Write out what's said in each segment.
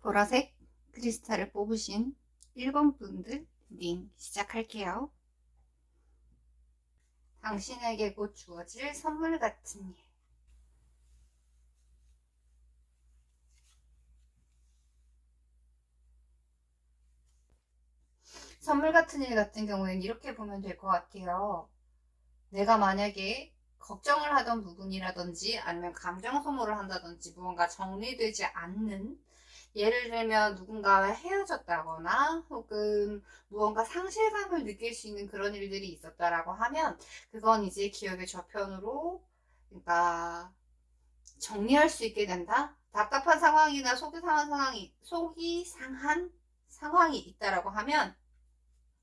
보라색 크리스탈을 뽑으신 1번 분들 리딩 시작할게요. 당신에게 곧 주어질 선물 같은 일. 선물 같은 일 같은 경우에는 이렇게 보면 될 것 같아요. 내가 만약에 걱정을 하던 부분이라든지 아니면 감정 소모를 한다든지 무언가 정리되지 않는, 예를 들면 누군가와 헤어졌다거나 혹은 무언가 상실감을 느낄 수 있는 그런 일들이 있었다라고 하면 그건 이제 기억의 저편으로, 그러니까 정리할 수 있게 된다. 답답한 상황이나 속이 상한 상황이 있다라고 하면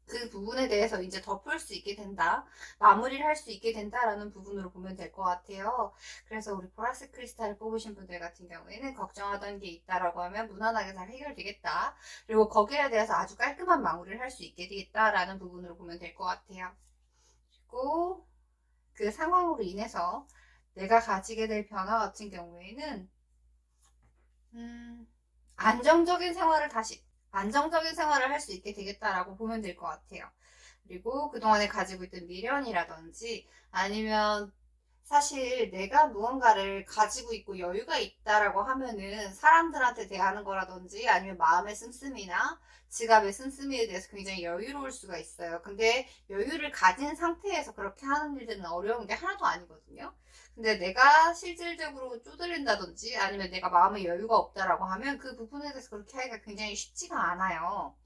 그 부분에 대해서 이제 덮을 수 있게 된다, 마무리를 할 수 있게 된다라는 부분으로 보면 될 것 같아요. 그래서 우리 보라색 크리스탈을 뽑으신 분들 같은 경우에는 걱정하던 게 있다라고 하면 무난하게 잘 해결되겠다, 그리고 거기에 대해서 아주 깔끔한 마무리를 할 수 있게 되겠다라는 부분으로 보면 될 것 같아요. 그리고 그 상황으로 인해서 내가 가지게 될 변화 같은 경우에는 안정적인 생활을 할 수 있게 되겠다라고 보면 될 것 같아요. 그리고 그동안에 가지고 있던 미련이라든지 아니면 사실 내가 무언가를 가지고 있고 여유가 있다라고 하면은 사람들한테 대하는 거라든지 아니면 마음의 씀씀이나 지갑의 씀씀이에 대해서 굉장히 여유로울 수가 있어요. 근데 여유를 가진 상태에서 그렇게 하는 일들은 어려운 게 하나도 아니거든요. 근데 내가 실질적으로 쪼들린다든지 아니면 내가 마음의 여유가 없다라고 하면 그 부분에 대해서 그렇게 하기가 굉장히 쉽지가 않아요.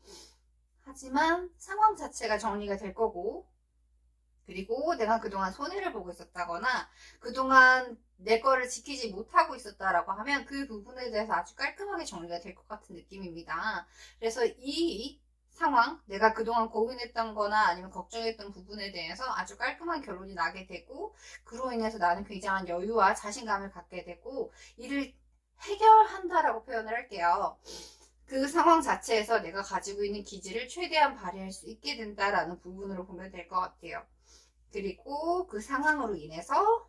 하지만 상황 자체가 정리가 될 거고, 그리고 내가 그동안 손해를 보고 있었다거나 그동안 내 거를 지키지 못하고 있었다라고 하면 그 부분에 대해서 아주 깔끔하게 정리가 될 것 같은 느낌입니다. 그래서 이 상황, 내가 그동안 고민했던 거나 아니면 걱정했던 부분에 대해서 아주 깔끔한 결론이 나게 되고, 그로 인해서 나는 굉장한 여유와 자신감을 갖게 되고 이를 해결한다라고 표현을 할게요. 그 상황 자체에서 내가 가지고 있는 기질을 최대한 발휘할 수 있게 된다라는 부분으로 보면 될 것 같아요. 그리고 그 상황으로 인해서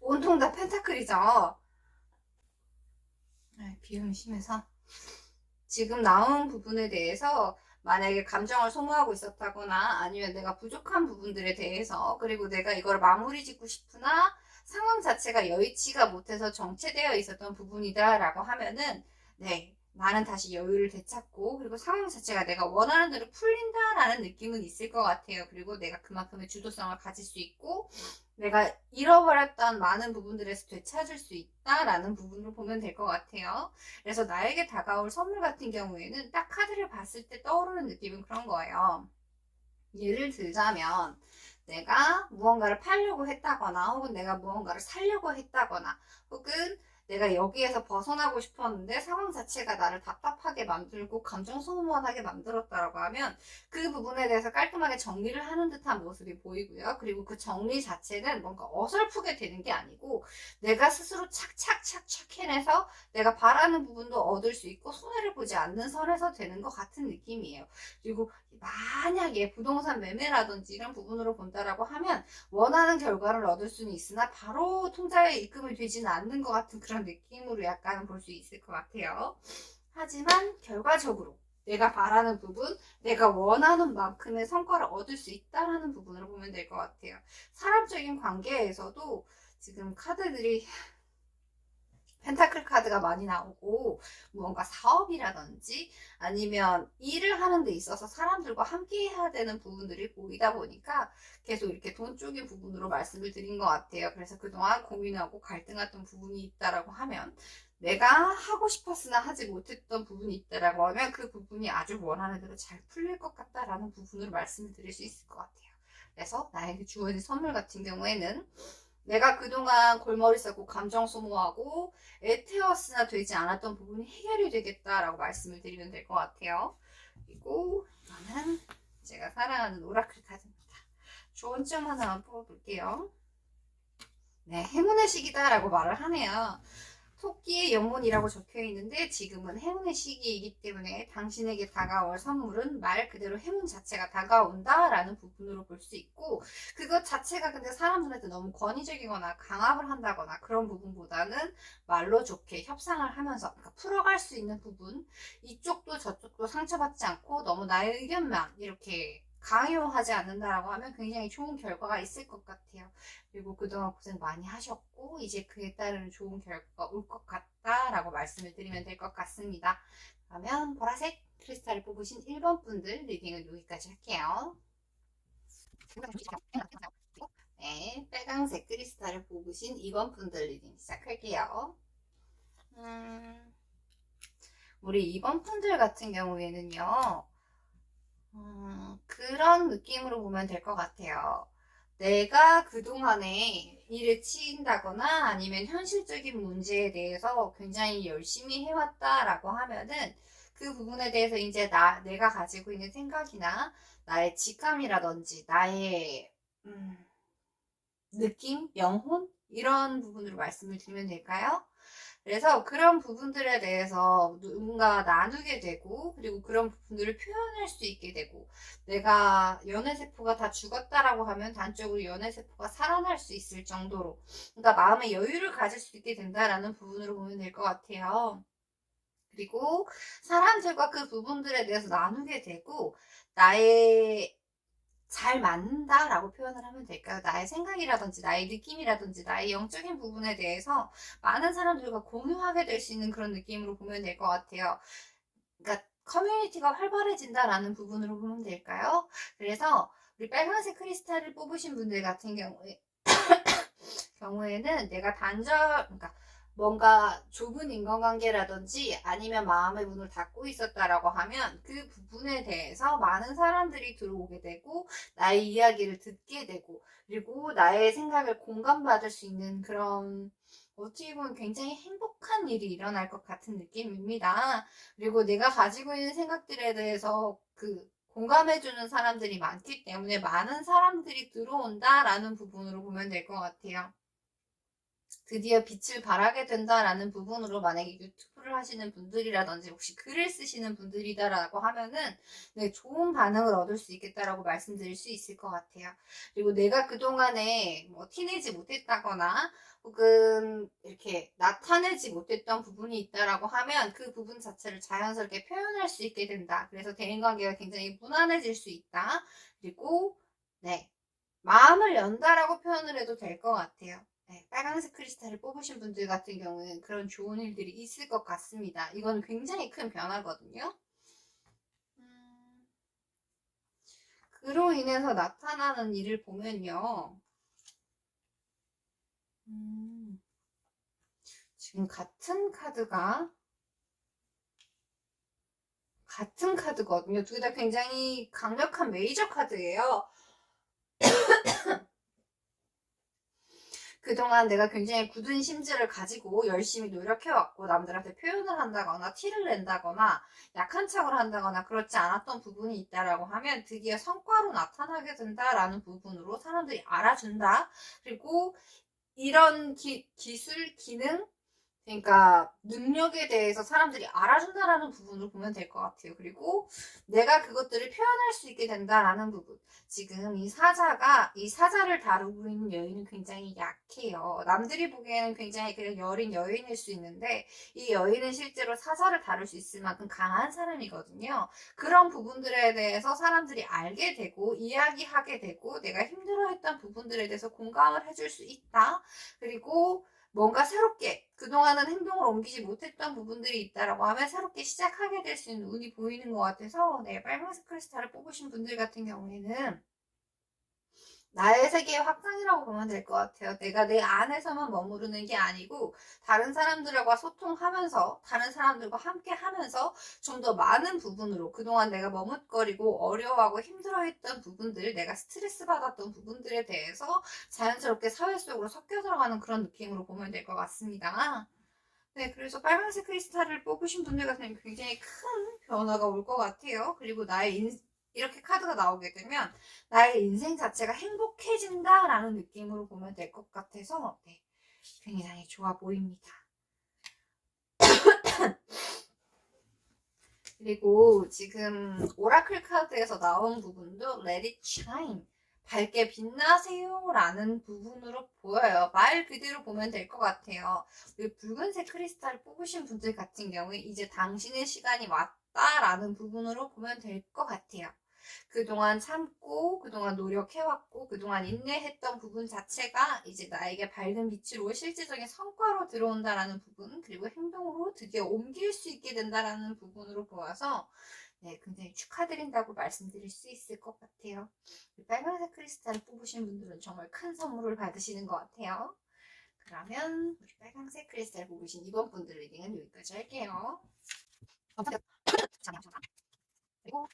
온통 다 펜타클이죠. 비움이 심해서 지금 나온 부분에 대해서 만약에 감정을 소모하고 있었다거나 아니면 내가 부족한 부분들에 대해서, 그리고 내가 이걸 마무리 짓고 싶으나 상황 자체가 여의치가 못해서 정체되어 있었던 부분이다 라고 하면은 나는 다시 여유를 되찾고, 그리고 상황 자체가 내가 원하는 대로 풀린다라는 느낌은 있을 것 같아요. 그리고 내가 그만큼의 주도성을 가질 수 있고 내가 잃어버렸던 많은 부분들에서 되찾을 수 있다라는 부분을 보면 될 것 같아요. 그래서 나에게 다가올 선물 같은 경우에는 딱 카드를 봤을 때 떠오르는 느낌은 그런 거예요. 예를 들자면 내가 무언가를 팔려고 했다거나 혹은 내가 무언가를 사려고 했다거나 혹은 내가 여기에서 벗어나고 싶었는데 상황 자체가 나를 답답하게 만들고 감정 소모하게 만들었다라고 하면 그 부분에 대해서 깔끔하게 정리를 하는 듯한 모습이 보이고요. 그리고 그 정리 자체는 뭔가 어설프게 되는 게 아니고 내가 스스로 착착착착 해내서 내가 바라는 부분도 얻을 수 있고 손해를 보지 않는 선에서 되는 것 같은 느낌이에요. 그리고 만약에 부동산 매매라든지 이런 부분으로 본다라고 하면 원하는 결과를 얻을 수는 있으나 바로 통장에 입금이 되지는 않는 것 같은 그런 느낌으로 약간 볼 수 있을 것 같아요. 하지만 결과적으로 내가 바라는 부분, 내가 원하는 만큼의 성과를 얻을 수 있다는 부분으로 보면 될 것 같아요. 사람적인 관계에서도 지금 카드들이 펜타클 카드가 많이 나오고 무언가 사업이라든지 아니면 일을 하는 데 있어서 사람들과 함께 해야 되는 부분들이 보이다 보니까 계속 이렇게 돈 쪽의 부분으로 말씀을 드린 것 같아요. 그래서 그동안 고민하고 갈등했던 부분이 있다라고 하면, 내가 하고 싶었으나 하지 못했던 부분이 있다라고 하면 그 부분이 아주 원하는 대로 잘 풀릴 것 같다라는 부분으로 말씀을 드릴 수 있을 것 같아요. 그래서 나에게 주어진 선물 같은 경우에는 내가 그동안 골머리 썩고 감정 소모하고 애태웠으나 되지 않았던 부분이 해결이 되겠다라고 말씀을 드리면 될 것 같아요. 그리고 이거는 제가 사랑하는 오라클 카드입니다. 좋은 점 하나만 뽑아볼게요. 행운의 시기다라고 말을 하네요. 토끼의 영혼이라고 적혀 있는데 지금은 행운의 시기이기 때문에 당신에게 다가올 선물은 말 그대로 행운 자체가 다가온다라는 부분으로 볼 수 있고, 그것 자체가 근데 사람들한테 너무 권위적이거나 강압을 한다거나 그런 부분보다는 말로 좋게 협상을 하면서, 그러니까 풀어갈 수 있는 부분, 이쪽도 저쪽도 상처받지 않고 너무 나의 의견만 이렇게 강요하지 않는다라고 하면 굉장히 좋은 결과가 있을 것 같아요. 그리고 그동안 고생 많이 하셨고 이제 그에 따른 좋은 결과가 올 것 같다라고 말씀을 드리면 될 것 같습니다. 그러면 보라색 크리스탈을 뽑으신 1번 분들 리딩은 여기까지 할게요. 네, 빨강색 크리스탈을 뽑으신 2번 분들 리딩 시작할게요. 우리 2번 분들 같은 경우에는요, 그런 느낌으로 보면 될 것 같아요. 내가 그동안에 일을 치인다거나 아니면 현실적인 문제에 대해서 굉장히 열심히 해왔다라고 하면은 그 부분에 대해서 이제 내가 가지고 있는 생각이나 나의 직감이라든지 나의 느낌, 영혼 이런 부분으로 말씀을 드리면 될까요? 그래서 그런 부분들에 대해서 누군가 나누게 되고, 그리고 그런 부분들을 표현할 수 있게 되고, 내가 연애세포가 다 죽었다라고 하면 단적으로 연애세포가 살아날 수 있을 정도로, 그러니까 마음의 여유를 가질 수 있게 된다라는 부분으로 보면 될 것 같아요. 그리고 사람들과 그 부분들에 대해서 나누게 되고, 나의 잘 맞는다라고 표현을 하면 될까요? 나의 생각이라든지 나의 느낌이라든지 나의 영적인 부분에 대해서 많은 사람들과 공유하게 될 수 있는 그런 느낌으로 보면 될 것 같아요. 그러니까 커뮤니티가 활발해진다라는 부분으로 보면 될까요? 그래서 우리 빨간색 크리스탈을 뽑으신 분들 같은 경우에는 내가 그러니까 뭔가 좁은 인간관계라든지 아니면 마음의 문을 닫고 있었다라고 하면 그 부분에 대해서 많은 사람들이 들어오게 되고 나의 이야기를 듣게 되고, 그리고 나의 생각을 공감받을 수 있는 그런, 어찌 보면 굉장히 행복한 일이 일어날 것 같은 느낌입니다. 그리고 내가 가지고 있는 생각들에 대해서 공감해주는 사람들이 많기 때문에 많은 사람들이 들어온다라는 부분으로 보면 될 것 같아요. 드디어 빛을 발하게 된다라는 부분으로 만약에 유튜브를 하시는 분들이라든지 혹시 글을 쓰시는 분들이다라고 하면은 네, 좋은 반응을 얻을 수 있겠다라고 말씀드릴 수 있을 것 같아요. 그리고 내가 그동안에 뭐 티내지 못했다거나 혹은 이렇게 나타내지 못했던 부분이 있다라고 하면 그 부분 자체를 자연스럽게 표현할 수 있게 된다. 그래서 대인관계가 굉장히 무난해질 수 있다. 그리고 네, 마음을 연다라고 표현을 해도 될 것 같아요. 네, 빨간색 크리스탈을 뽑으신 분들 같은 경우는 그런 좋은 일들이 있을 것 같습니다. 이건 굉장히 큰 변화거든요. 그로 인해서 나타나는 일을 보면요. 지금 같은 카드거든요. 두 개 다 굉장히 강력한 메이저 카드예요. 그동안 내가 굉장히 굳은 심지를 가지고 열심히 노력해왔고 남들한테 표현을 한다거나 티를 낸다거나 약한 척을 한다거나 그렇지 않았던 부분이 있다라고 하면 드디어 성과로 나타나게 된다라는 부분으로 사람들이 알아준다. 그리고 이런 기술, 기능, 그러니까 능력에 대해서 사람들이 알아준다라는 부분을 보면 될 것 같아요. 그리고 내가 그것들을 표현할 수 있게 된다라는 부분. 지금 이 사자를 다루고 있는 여인은 굉장히 약해요. 남들이 보기에는 굉장히 그냥 여린 여인일 수 있는데 이 여인은 실제로 사자를 다룰 수 있을 만큼 강한 사람이거든요. 그런 부분들에 대해서 사람들이 알게 되고 이야기하게 되고 내가 힘들어했던 부분들에 대해서 공감을 해줄 수 있다. 그리고 뭔가 새롭게 그동안은 행동을 옮기지 못했던 부분들이 있다라고 하면 새롭게 시작하게 될 수 있는 운이 보이는 것 같아서 네, 빨간색 크리스탈을 뽑으신 분들 같은 경우에는 나의 세계의 확장이라고 보면 될 것 같아요. 내가 내 안에서만 머무르는 게 아니고 다른 사람들과 소통하면서 다른 사람들과 함께 하면서 좀 더 많은 부분으로 그동안 내가 머뭇거리고 어려워하고 힘들어했던 부분들, 내가 스트레스 받았던 부분들에 대해서 자연스럽게 사회 속으로 섞여 들어가는 그런 느낌으로 보면 될 것 같습니다. 네, 그래서 빨간색 크리스탈을 뽑으신 분들 같은 경우는 굉장히 큰 변화가 올 것 같아요. 그리고 이렇게 카드가 나오게 되면 나의 인생 자체가 행복해진다라는 느낌으로 보면 될 것 같아서 네, 굉장히 좋아 보입니다. 그리고 지금 오라클 카드에서 나온 부분도 Let it shine. 밝게 빛나세요 라는 부분으로 보여요. 말 그대로 보면 될 것 같아요. 붉은색 크리스탈을 뽑으신 분들 같은 경우에 이제 당신의 시간이 왔다라는 부분으로 보면 될 것 같아요. 그동안 참고 그동안 노력해왔고 그동안 인내했던 부분 자체가 이제 나에게 밝은 빛으로 실질적인 성과로 들어온다라는 부분, 그리고 행동으로 드디어 옮길 수 있게 된다라는 부분으로 보아서 네, 굉장히 축하드린다고 말씀드릴 수 있을 것 같아요. 빨간색 크리스탈을 뽑으신 분들은 정말 큰 선물을 받으시는 것 같아요. 그러면 우리 빨간색 크리스탈 뽑으신 이번 분들 리딩은 여기까지 할게요. 그리고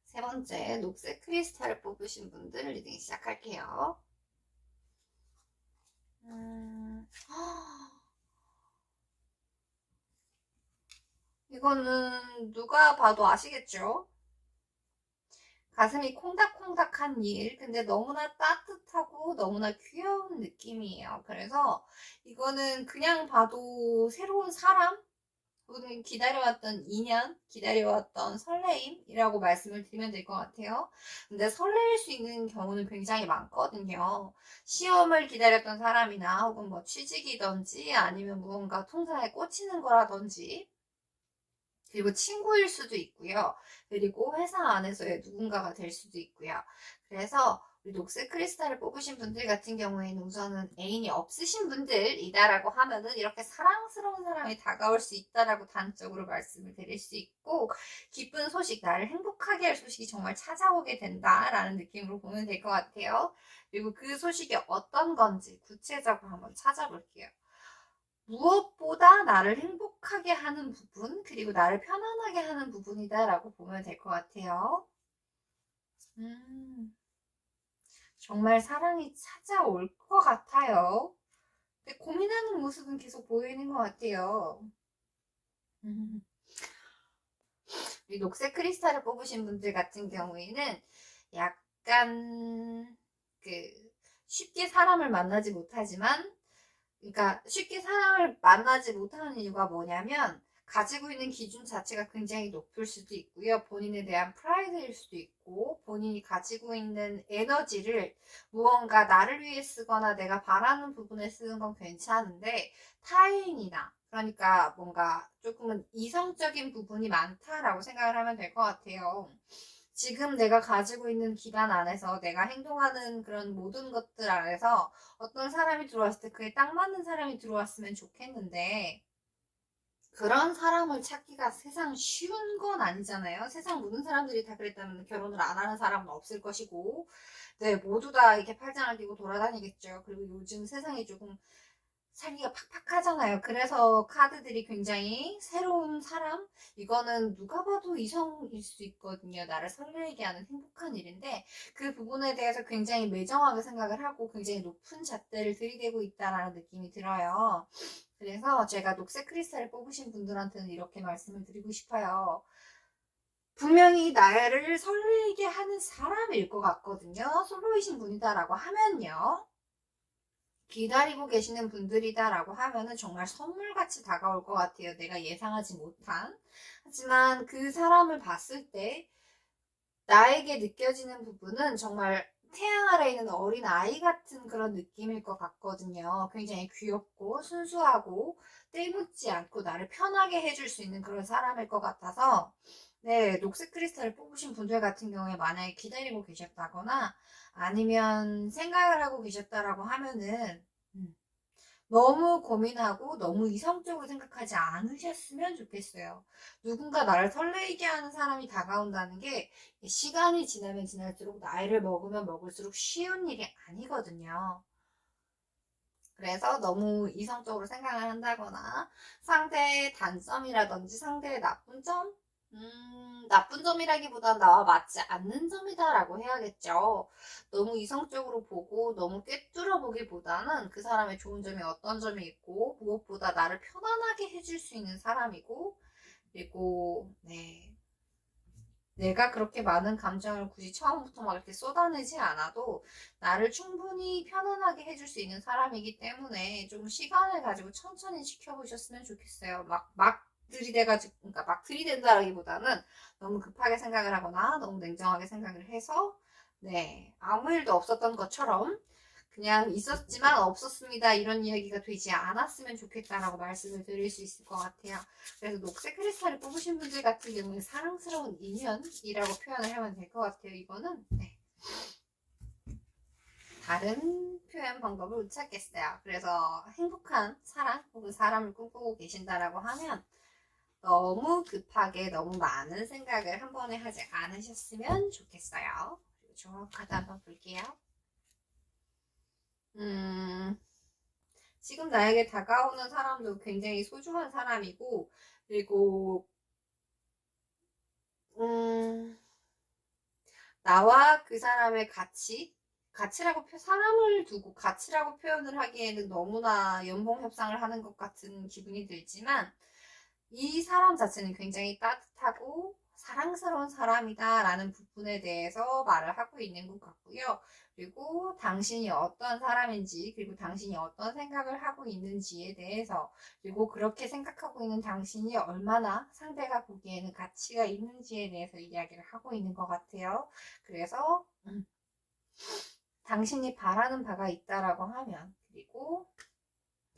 세 번째 녹색 크리스탈을 뽑으신 분들 리딩 시작할게요. 이거는 누가 봐도 아시겠죠? 가슴이 콩닥콩닥한 일, 근데 너무나 따뜻하고 너무나 귀여운 느낌이에요. 그래서 이거는 그냥 봐도 새로운 사람, 혹은 기다려왔던 인연, 기다려왔던 설레임이라고 말씀을 드리면 될 것 같아요. 근데 설레일 수 있는 경우는 굉장히 많거든요. 시험을 기다렸던 사람이나 혹은 뭐 취직이든지 아니면 무언가 통사에 꽂히는 거라든지, 그리고 친구일 수도 있고요. 그리고 회사 안에서의 누군가가 될 수도 있고요. 그래서 우리 녹색 크리스탈을 뽑으신 분들 같은 경우에는 우선은 애인이 없으신 분들이다라고 하면은 이렇게 사랑스러운 사람이 다가올 수 있다라고 단적으로 말씀을 드릴 수 있고, 기쁜 소식, 나를 행복하게 할 소식이 정말 찾아오게 된다라는 느낌으로 보면 될 것 같아요. 그리고 그 소식이 어떤 건지 구체적으로 한번 찾아볼게요. 무엇보다 나를 행복하게 하는 부분, 그리고 나를 편안하게 하는 부분이다라고 보면 될 것 같아요. 정말 사랑이 찾아올 것 같아요. 근데 고민하는 모습은 계속 보이는 것 같아요. 이 녹색 크리스탈을 뽑으신 분들 같은 경우에는 약간 쉽게 사람을 만나지 못하지만, 그러니까 쉽게 사람을 만나지 못하는 이유가 뭐냐면 가지고 있는 기준 자체가 굉장히 높을 수도 있고요. 본인에 대한 프라이드일 수도 있고, 본인이 가지고 있는 에너지를 무언가 나를 위해 쓰거나 내가 바라는 부분에 쓰는 건 괜찮은데, 타인이나 그러니까 뭔가 조금은 이성적인 부분이 많다라고 생각을 하면 될 것 같아요. 지금 내가 가지고 있는 기반 안에서 내가 행동하는 그런 모든 것들 안에서 어떤 사람이 들어왔을 때 그에 딱 맞는 사람이 들어왔으면 좋겠는데, 그런 사람을 찾기가 세상 쉬운 건 아니잖아요. 세상 모든 사람들이 다 그랬다면 결혼을 안 하는 사람은 없을 것이고, 네, 모두 다 이렇게 팔짱을 끼고 돌아다니겠죠. 그리고 요즘 세상이 조금 살기가 팍팍하잖아요. 그래서 카드들이 굉장히 새로운 사람? 이거는 누가 봐도 이성일 수 있거든요. 나를 설레게 하는 행복한 일인데, 그 부분에 대해서 굉장히 매정하게 생각을 하고 굉장히 높은 잣대를 들이대고 있다는 느낌이 들어요. 그래서 제가 녹색 크리스탈을 뽑으신 분들한테는 이렇게 말씀을 드리고 싶어요. 분명히 나를 설레게 하는 사람일 것 같거든요. 솔로이신 분이다라고 하면요. 기다리고 계시는 분들이다라고 하면은 정말 선물같이 다가올 것 같아요. 내가 예상하지 못한. 하지만 그 사람을 봤을 때 나에게 느껴지는 부분은 정말 태양 아래 있는 어린 아이 같은 그런 느낌일 것 같거든요. 굉장히 귀엽고 순수하고 떼묻지 않고 나를 편하게 해줄 수 있는 그런 사람일 것 같아서, 네, 녹색 크리스탈을 뽑으신 분들 같은 경우에 만약에 기다리고 계셨다거나 아니면 생각을 하고 계셨다라고 하면은 너무 고민하고 너무 이성적으로 생각하지 않으셨으면 좋겠어요. 누군가 나를 설레게 하는 사람이 다가온다는 게 시간이 지나면 지날수록 나이를 먹으면 먹을수록 쉬운 일이 아니거든요. 그래서 너무 이성적으로 생각을 한다거나 상대의 단점이라든지 상대의 나쁜 점? 나쁜 점이라기보단 나와 맞지 않는 점이다라고 해야겠죠. 너무 이성적으로 보고 너무 꿰뚫어 보기보다는 그 사람의 좋은 점이 어떤 점이 있고, 무엇보다 나를 편안하게 해줄 수 있는 사람이고, 그리고 네, 내가 그렇게 많은 감정을 굳이 처음부터 막 이렇게 쏟아내지 않아도 나를 충분히 편안하게 해줄 수 있는 사람이기 때문에 좀 시간을 가지고 천천히 지켜보셨으면 좋겠어요. 막 들이대가지고, 그러니까 막 들이댄다라기보다는 너무 급하게 생각을 하거나 너무 냉정하게 생각을 해서, 네, 아무 일도 없었던 것처럼 그냥 있었지만 없었습니다, 이런 이야기가 되지 않았으면 좋겠다라고 말씀을 드릴 수 있을 것 같아요. 그래서 녹색 크리스탈을 뽑으신 분들 같은 경우는 사랑스러운 인연이라고 표현을 하면 될 것 같아요. 이거는 네. 다른 표현 방법을 못 찾겠어요. 그래서 행복한 사랑 혹은 사람을 꿈꾸고 계신다라고 하면 너무 급하게 너무 많은 생각을 한 번에 하지 않으셨으면 좋겠어요. 그리고 정확하다 한번 볼게요. 지금 나에게 다가오는 사람도 굉장히 소중한 사람이고, 그리고 나와 그 사람의 사람을 두고 가치라고 표현을 하기에는 너무나 연봉 협상을 하는 것 같은 기분이 들지만, 이 사람 자체는 굉장히 따뜻하고 사랑스러운 사람이다라는 부분에 대해서 말을 하고 있는 것 같고요. 그리고 당신이 어떤 사람인지, 그리고 당신이 어떤 생각을 하고 있는지에 대해서, 그리고 그렇게 생각하고 있는 당신이 얼마나 상대가 보기에는 가치가 있는지에 대해서 이야기를 하고 있는 것 같아요. 그래서 당신이 바라는 바가 있다라고 하면, 그리고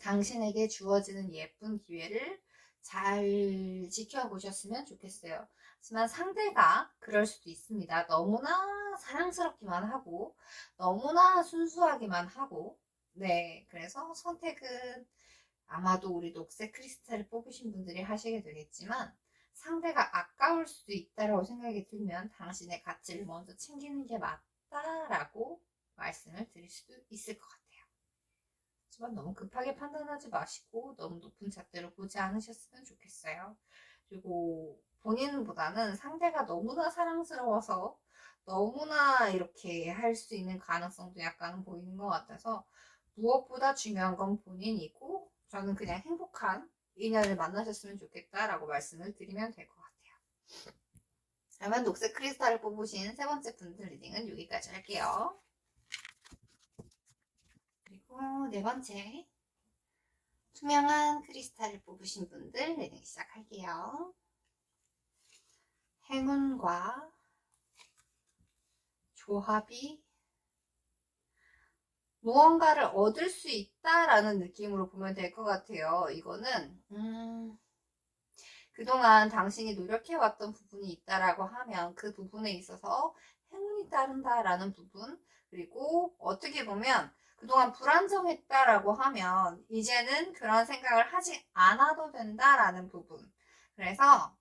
당신에게 주어지는 예쁜 기회를 잘 지켜보셨으면 좋겠어요. 하지만 상대가 그럴 수도 있습니다. 너무나 사랑스럽기만 하고, 너무나 순수하기만 하고, 네. 그래서 선택은 아마도 우리 녹색 크리스탈을 뽑으신 분들이 하시게 되겠지만, 상대가 아까울 수도 있다라고 생각이 들면 당신의 가치를 먼저 챙기는 게 맞다라고 말씀을 드릴 수도 있을 것 같아요. 하지만 너무 급하게 판단하지 마시고 너무 높은 잣대로 보지 않으셨으면 좋겠어요. 그리고 본인보다는 상대가 너무나 사랑스러워서 너무나 이렇게 할 수 있는 가능성도 약간 보이는 것 같아서 무엇보다 중요한 건 본인이고 저는 그냥 행복한 인연을 만나셨으면 좋겠다라고 말씀을 드리면 될 것 같아요. 그러면 녹색 크리스탈을 뽑으신 세 번째 분들 리딩은 여기까지 할게요. 그리고 네 번째 투명한 크리스탈을 뽑으신 분들 리딩 시작할게요. 행운과 조합이 무언가를 얻을 수 있다라는 느낌으로 보면 될 것 같아요. 이거는 그동안 당신이 노력해왔던 부분이 있다라고 하면 그 부분에 있어서 행운이 따른다라는 부분, 그리고 어떻게 보면 그동안 불안정했다라고 하면 이제는 그런 생각을 하지 않아도 된다라는 부분. 그래서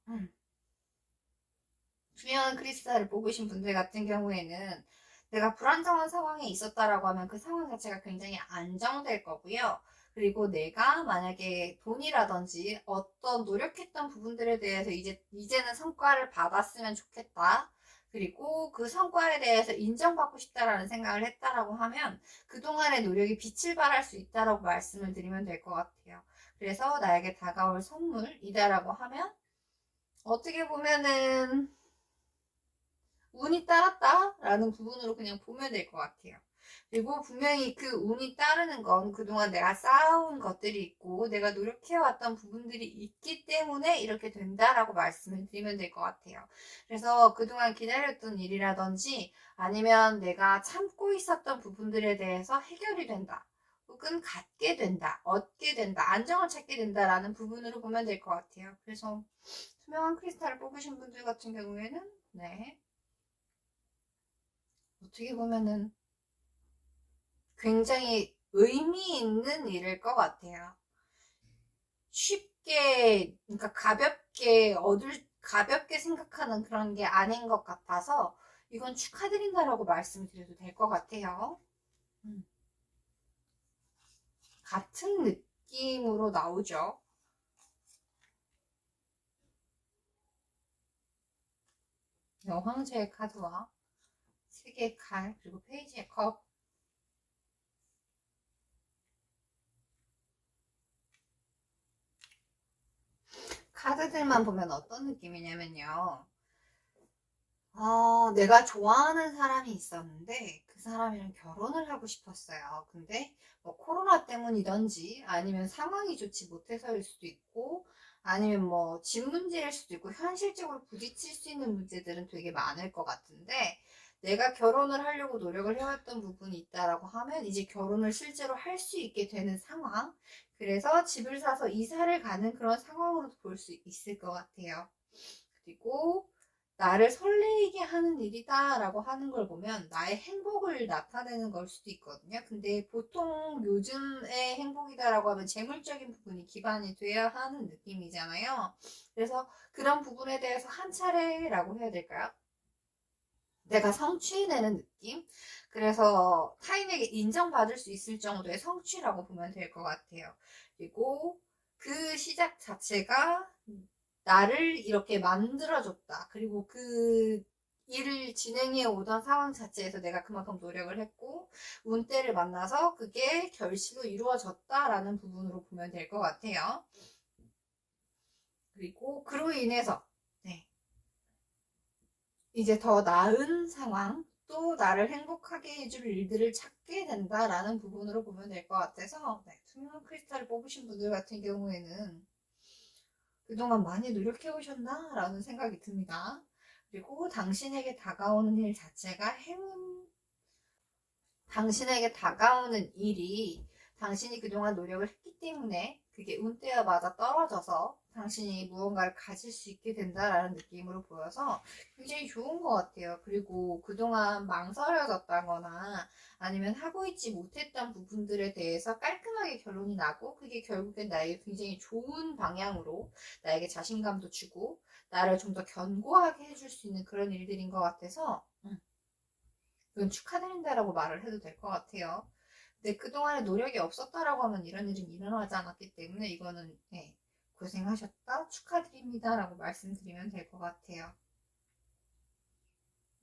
투명한 크리스탈을 뽑으신 분들 같은 경우에는 내가 불안정한 상황에 있었다라고 하면 그 상황 자체가 굉장히 안정될 거고요. 그리고 내가 만약에 돈이라든지 어떤 노력했던 부분들에 대해서 이제는 성과를 받았으면 좋겠다. 그리고 그 성과에 대해서 인정받고 싶다라는 생각을 했다라고 하면 그동안의 노력이 빛을 발할 수 있다라고 말씀을 드리면 될 것 같아요. 그래서 나에게 다가올 선물이다라고 하면 어떻게 보면은 운이 따랐다라는 부분으로 그냥 보면 될 것 같아요. 그리고 분명히 그 운이 따르는 건 그동안 내가 쌓아온 것들이 있고 내가 노력해왔던 부분들이 있기 때문에 이렇게 된다라고 말씀을 드리면 될 것 같아요. 그래서 그동안 기다렸던 일이라든지 아니면 내가 참고 있었던 부분들에 대해서 해결이 된다. 혹은 갖게 된다, 얻게 된다, 안정을 찾게 된다라는 부분으로 보면 될 것 같아요. 그래서 투명한 크리스탈을 뽑으신 분들 같은 경우에는 네. 어떻게 보면은 굉장히 의미 있는 일일 것 같아요. 쉽게, 그러니까 가볍게 생각하는 그런 게 아닌 것 같아서 이건 축하드린다라고 말씀드려도 될 것 같아요. 같은 느낌으로 나오죠. 여왕제의 카드와 세개의 칼, 그리고 페이지의 컵. 카드들만 보면 어떤 느낌이냐면요. 내가 좋아하는 사람이 있었는데 그 사람이랑 결혼을 하고 싶었어요. 근데 뭐 코로나 때문이던지 아니면 상황이 좋지 못해서일 수도 있고 아니면 뭐 집 문제일 수도 있고 현실적으로 부딪힐 수 있는 문제들은 되게 많을 것 같은데 내가 결혼을 하려고 노력을 해왔던 부분이 있다라고 하면 이제 결혼을 실제로 할 수 있게 되는 상황. 그래서 집을 사서 이사를 가는 그런 상황으로도 볼 수 있을 것 같아요. 그리고 나를 설레이게 하는 일이다라고 하는 걸 보면 나의 행복을 나타내는 걸 수도 있거든요. 근데 보통 요즘의 행복이다라고 하면 재물적인 부분이 기반이 돼야 하는 느낌이잖아요. 그래서 그런 부분에 대해서 한 차례라고 해야 될까요? 내가 성취해내는 느낌? 그래서 타인에게 인정받을 수 있을 정도의 성취라고 보면 될 것 같아요. 그리고 그 시작 자체가 나를 이렇게 만들어줬다. 그리고 그 일을 진행해 오던 상황 자체에서 내가 그만큼 노력을 했고 운때를 만나서 그게 결실로 이루어졌다라는 부분으로 보면 될 것 같아요. 그리고 그로 인해서 네, 이제 더 나은 상황, 또 나를 행복하게 해줄 일들을 찾게 된다라는 부분으로 보면 될 것 같아서 네, 투명한 크리스탈을 뽑으신 분들 같은 경우에는 그동안 많이 노력해 오셨나? 라는 생각이 듭니다. 그리고 당신에게 다가오는 일 자체가 당신에게 다가오는 일이 당신이 그동안 노력을 했기 때문에 그게 운때와 맞아 떨어져서 당신이 무언가를 가질 수 있게 된다라는 느낌으로 보여서 굉장히 좋은 것 같아요. 그리고 그동안 망설여졌다거나 아니면 하고 있지 못했던 부분들에 대해서 깔끔하게 결론이 나고 그게 결국엔 나에게 굉장히 좋은 방향으로 나에게 자신감도 주고 나를 좀 더 견고하게 해줄 수 있는 그런 일들인 것 같아서 그건 축하드린다라고 말을 해도 될 것 같아요. 근데 그동안에 노력이 없었다라고 하면 이런 일은 일어나지 않았기 때문에 이거는 네, 고생하셨다 축하드립니다라고 말씀드리면 될 것 같아요.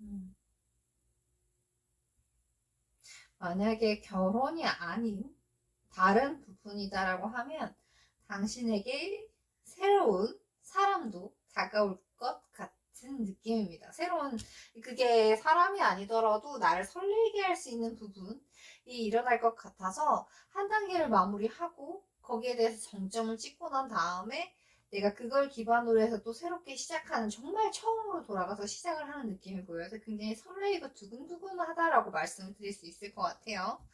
음. 만약에 결혼이 아닌 다른 부분이다라고 하면 당신에게 새로운 사람도 다가올 것 같은 느낌입니다. 새로운 그게 사람이 아니더라도 나를 설레게 할 수 있는 부분이 일어날 것 같아서 한 단계를 마무리하고 거기에 대해서 정점을 찍고 난 다음에 내가 그걸 기반으로 해서 또 새롭게 시작하는 정말 처음으로 돌아가서 시작을 하는 느낌이 보여서 굉장히 설레이고 두근두근하다라고 말씀을 드릴 수 있을 것 같아요.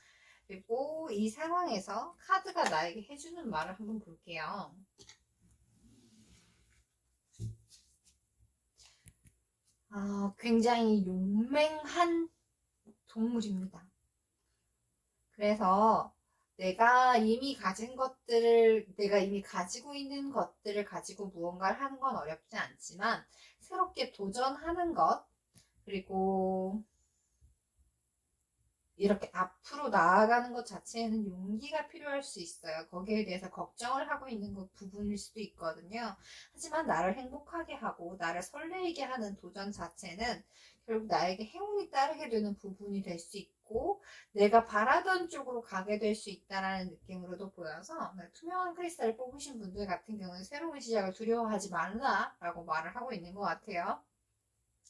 그리고 이 상황에서 카드가 나에게 해주는 말을 한번 볼게요. 굉장히 용맹한 동물입니다. 그래서 내가 이미 가지고 있는 것들을 가지고 무언가를 하는 건 어렵지 않지만, 새롭게 도전하는 것, 그리고 이렇게 앞으로 나아가는 것 자체에는 용기가 필요할 수 있어요. 거기에 대해서 걱정을 하고 있는 것 부분일 수도 있거든요. 하지만 나를 행복하게 하고 나를 설레게 하는 도전 자체는 결국 나에게 행운이 따르게 되는 부분이 될 수 있고 내가 바라던 쪽으로 가게 될 수 있다라는 느낌으로도 보여서 투명한 크리스탈을 뽑으신 분들 같은 경우는 새로운 시작을 두려워하지 말라라고 말을 하고 있는 것 같아요.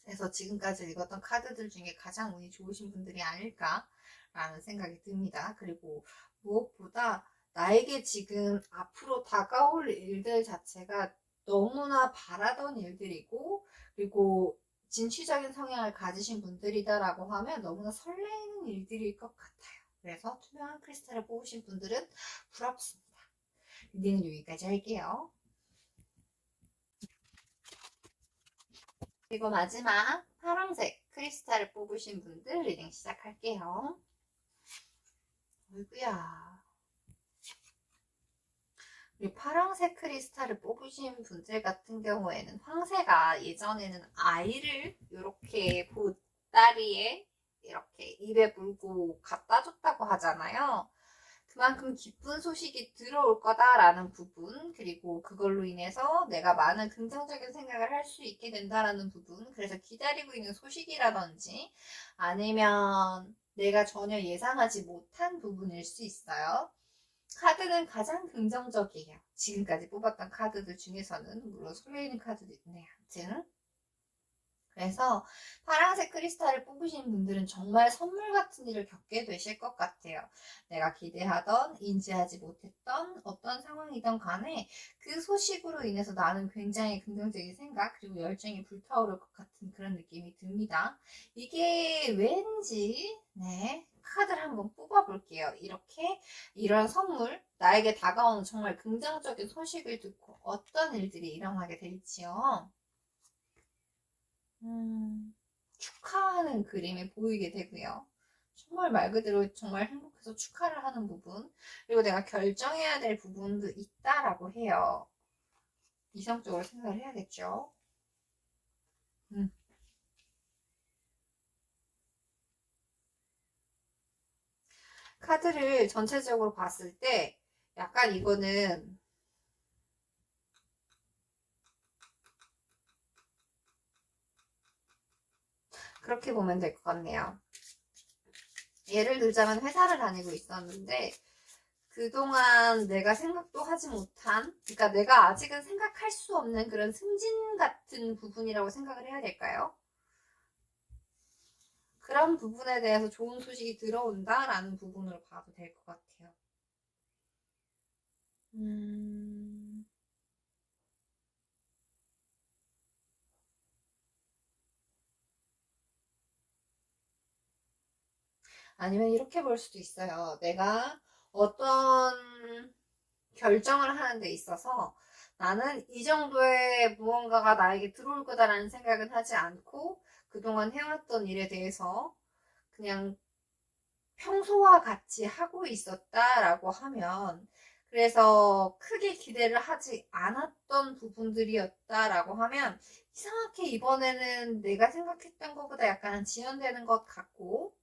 그래서 지금까지 읽었던 카드들 중에 가장 운이 좋으신 분들이 아닐까라는 생각이 듭니다. 그리고 무엇보다 나에게 지금 앞으로 다가올 일들 자체가 너무나 바라던 일들이고, 그리고 진취적인 성향을 가지신 분들이다라고 하면 너무나 설레이는 일들일 것 같아요. 그래서 투명한 크리스탈을 뽑으신 분들은 부럽습니다. 리딩은 여기까지 할게요. 그리고 마지막 파란색 크리스탈을 뽑으신 분들 리딩 시작할게요. 어이구야. 우리 파란색 크리스탈을 뽑으신 분들 같은 경우에는 황새가 예전에는 아이를 이렇게 보따리에 이렇게 입에 물고 갖다 줬다고 하잖아요. 그만큼 기쁜 소식이 들어올 거다라는 부분, 그리고 그걸로 인해서 내가 많은 긍정적인 생각을 할 수 있게 된다라는 부분, 그래서 기다리고 있는 소식이라든지 아니면 내가 전혀 예상하지 못한 부분일 수 있어요. 카드는 가장 긍정적이에요. 지금까지 뽑았던 카드들 중에서는 물론 설레이는 카드도 있네요. 아무튼 그래서 파란색 크리스탈을 뽑으시는 분들은 정말 선물 같은 일을 겪게 되실 것 같아요. 내가 기대하던, 인지하지 못했던 어떤 상황이든 간에 그 소식으로 인해서 나는 굉장히 긍정적인 생각 그리고 열정이 불타오를 것 같은 그런 느낌이 듭니다. 이게 왠지 카드를 한번 뽑아볼게요. 이렇게 이런 선물, 나에게 다가오는 정말 긍정적인 소식을 듣고 어떤 일들이 일어나게 될지요. 축하하는 그림이 보이게 되고요. 정말 말 그대로 정말 행복해서 축하를 하는 부분, 그리고 내가 결정해야 될 부분도 있다라고 해요. 이성적으로 생각을 해야겠죠. 카드를 전체적으로 봤을 때 약간 이거는 그렇게 보면 될 것 같네요. 예를 들자면 회사를 다니고 있었는데 그동안 내가 생각도 하지 못한, 그러니까 내가 아직은 생각할 수 없는 그런 승진 같은 부분이라고 생각을 해야 될까요? 그런 부분에 대해서 좋은 소식이 들어온다라는 부분으로 봐도 될 것 같아요. 아니면 이렇게 볼 수도 있어요. 내가 어떤 결정을 하는 데 있어서 나는 이 정도의 무언가가 나에게 들어올 거다라는 생각은 하지 않고 그동안 해왔던 일에 대해서 그냥 평소와 같이 하고 있었다라고 하면, 그래서 크게 기대를 하지 않았던 부분들이었다라고 하면 이상하게 이번에는 내가 생각했던 것보다 약간 지연되는 것 같고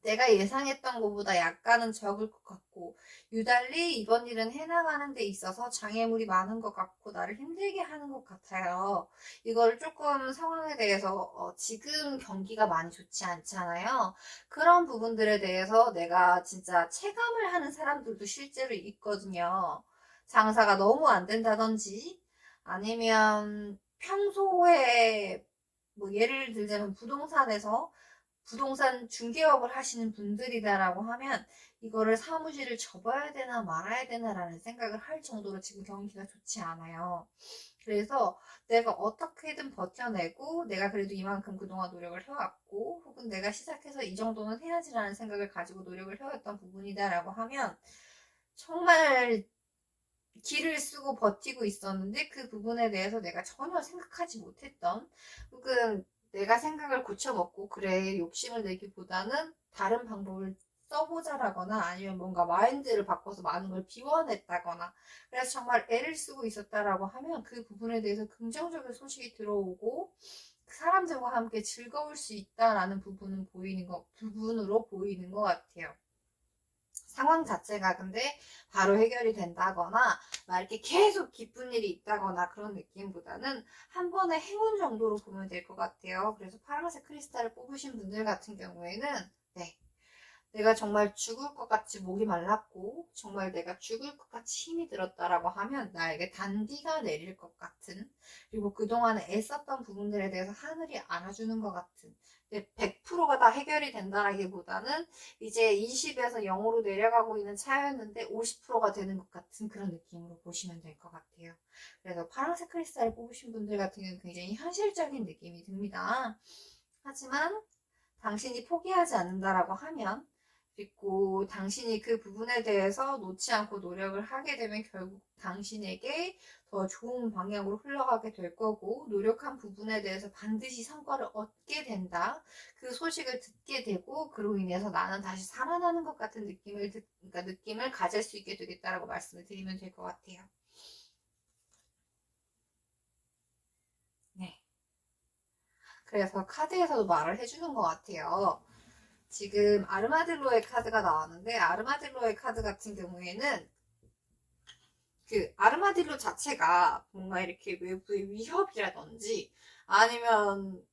내가 예상했던 것보다 약간은 적을 것 같고 유달리 이번 일은 해나가는 데 있어서 장애물이 많은 것 같고 나를 힘들게 하는 것 같아요. 이거를 조금 상황에 대해서 지금 경기가 많이 좋지 않잖아요. 그런 부분들에 대해서 내가 진짜 체감을 하는 사람들도 실제로 있거든요. 장사가 너무 안 된다든지 아니면 평소에 뭐 예를 들자면 부동산에서 부동산 중개업을 하시는 분들이다라고 하면 이거를 사무실을 접어야 되나 말아야 되나라는 생각을 할 정도로 지금 경기가 좋지 않아요. 그래서 내가 어떻게든 버텨내고 내가 그래도 이만큼 그동안 노력을 해왔고 혹은 내가 시작해서 이 정도는 해야지라는 생각을 가지고 노력을 해왔던 부분이다라고 하면 정말 기를 쓰고 버티고 있었는데 그 부분에 대해서 내가 전혀 생각하지 못했던 혹은 내가 생각을 고쳐먹고 그래 욕심을 내기보다는 다른 방법을 써보자라거나 아니면 뭔가 마인드를 바꿔서 많은 걸 비워냈다거나 그래서 정말 애를 쓰고 있었다라고 하면 그 부분에 대해서 긍정적인 소식이 들어오고 사람들과 함께 즐거울 수 있다라는 부분으로 보이는 것 같아요. 상황 자체가 근데 바로 해결이 된다거나 막 이렇게 계속 기쁜 일이 있다거나 그런 느낌보다는 한 번의 행운 정도로 보면 될 것 같아요. 그래서 파란색 크리스탈을 뽑으신 분들 같은 경우에는 내가 정말 죽을 것 같이 목이 말랐고 정말 내가 죽을 것 같이 힘이 들었다라고 하면 나에게 단비가 내릴 것 같은 그리고 그동안에 애썼던 부분들에 대해서 하늘이 알아주는 것 같은 100%가 다 해결이 된다라기보다는 이제 20에서 0으로 내려가고 있는 차였는데 50%가 되는 것 같은 그런 느낌으로 보시면 될 것 같아요. 그래서 파란색 크리스탈을 뽑으신 분들 같은 경우는 굉장히 현실적인 느낌이 듭니다. 하지만 당신이 포기하지 않는다라고 하면 그리고 당신이 그 부분에 대해서 놓지 않고 노력을 하게 되면 결국 당신에게 더 좋은 방향으로 흘러가게 될 거고 노력한 부분에 대해서 반드시 성과를 얻게 된다. 그 소식을 듣게 되고 그로 인해서 나는 다시 살아나는 것 같은 그러니까 느낌을 가질 수 있게 되겠다라고 말씀을 드리면 될 것 같아요. 네. 그래서 카드에서도 말을 해주는 것 같아요. 지금 아르마딜로의 카드가 나왔는데 아르마딜로의 카드 같은 경우에는 그 아르마딜로 자체가 뭔가 이렇게 외부의 위협이라든지 아니면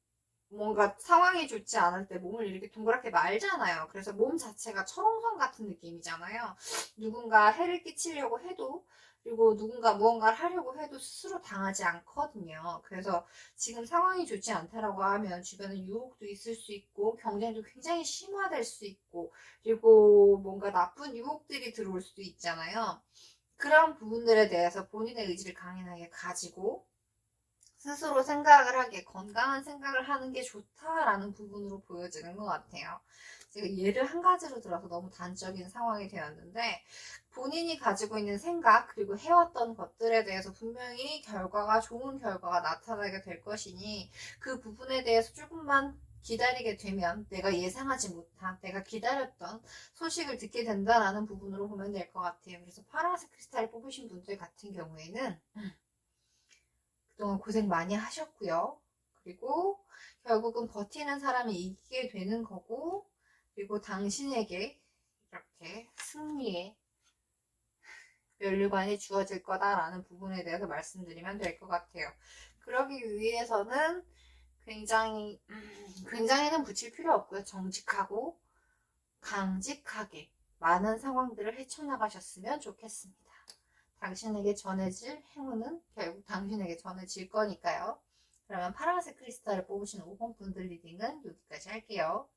뭔가 상황이 좋지 않을 때 몸을 이렇게 동그랗게 말잖아요. 그래서 몸 자체가 철옹성 같은 느낌이잖아요. 누군가 해를 끼치려고 해도 그리고 누군가 무언가를 하려고 해도 스스로 당하지 않거든요. 그래서 지금 상황이 좋지 않다라고 하면 주변에 유혹도 있을 수 있고 경쟁도 굉장히 심화될 수 있고 그리고 뭔가 나쁜 유혹들이 들어올 수도 있잖아요. 그런 부분들에 대해서 본인의 의지를 강인하게 가지고 스스로 생각을 하게 건강한 생각을 하는 게 좋다라는 부분으로 보여지는 것 같아요. 제가 예를 한 가지로 들어서 너무 단적인 상황이 되었는데 본인이 가지고 있는 생각 그리고 해왔던 것들에 대해서 분명히 결과가 좋은 결과가 나타나게 될 것이니 그 부분에 대해서 조금만 기다리게 되면 내가 예상하지 못한 내가 기다렸던 소식을 듣게 된다라는 부분으로 보면 될 것 같아요. 그래서 파란색 크리스탈을 뽑으신 분들 같은 경우에는 그동안 고생 많이 하셨고요. 그리고 결국은 버티는 사람이 이기게 되는 거고 그리고 당신에게 이렇게 승리의 면류관이 주어질 거다라는 부분에 대해서 말씀드리면 될 것 같아요. 그러기 위해서는 굉장히는 붙일 필요 없고요. 정직하고 강직하게 많은 상황들을 헤쳐나가셨으면 좋겠습니다. 당신에게 전해질 행운은 결국 당신에게 전해질 거니까요. 그러면 파란색 크리스탈을 뽑으신 5번 분들 리딩은 여기까지 할게요.